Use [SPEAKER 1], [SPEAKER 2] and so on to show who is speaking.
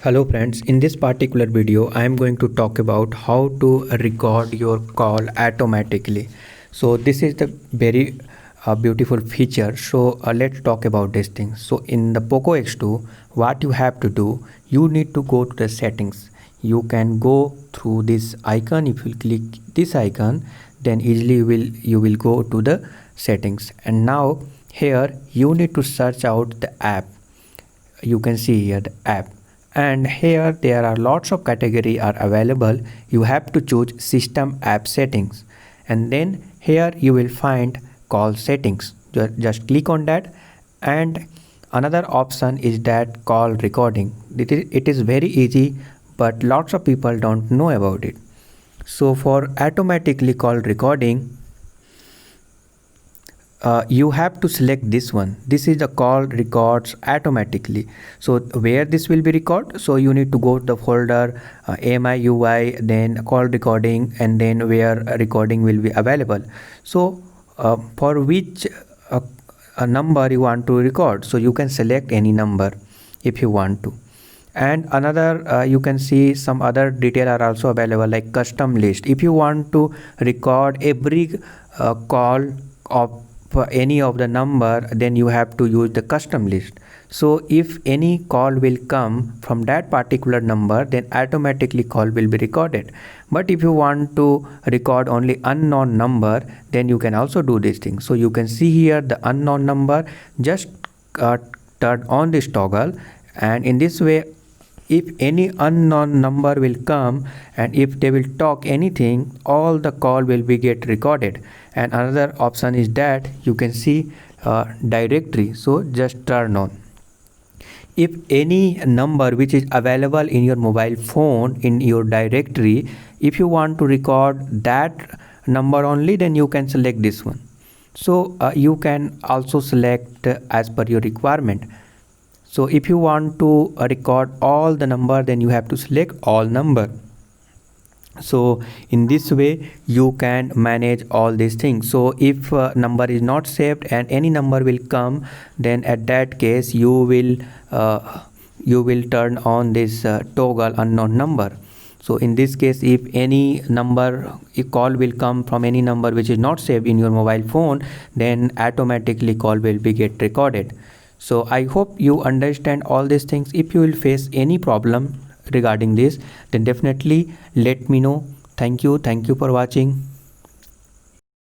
[SPEAKER 1] Hello friends, in this particular video I am going to talk about how to record your call automatically. So this is the very beautiful feature. So let's talk about this thing. So in the Poco X2, what you have to do, you need to go to the settings. You can go through this icon. If you click this icon, then easily you will go to the settings. And now here you need to search out the app. You can see here the app, and here there are lots of category are available. You have to choose system app settings, and then here you will find call settings. Just click on that, and another option is that call recording. It is very easy, but lots of people don't know about it. So for automatically call recording, you have to select this one. This is the call records automatically. So where this will be record, so you need to go to the folder AMI/UI, then call recording, and then where recording will be available. So for which a number you want to record, so you can select any number if you want to. And another you can see some other detail are also available, like custom list. If you want to record every call of any of the number, then you have to use the custom list. So if any call will come from that particular number, then automatically call will be recorded. But if you want to record only unknown number, then you can also do this thing. So you can see here the unknown number, just turn on this toggle, and in this way if any unknown number will come and if they will talk anything, all the call will be get recorded. And another option is that you can see directory. So just turn on. If any number which is available in your mobile phone in your directory, if you want to record that number only, then you can select this one. So you can also select as per your requirement. So if you want to record all the number, then you have to select all number. So in this way you can manage all these things. So if number is not saved and any number will come, then at that case you will turn on this toggle unknown number. So in this case, if any number, a call will come from any number which is not saved in your mobile phone, then automatically call will be get recorded. So I hope you understand all these things. If you will face any problem regarding this, then definitely let me know. Thank you for watching.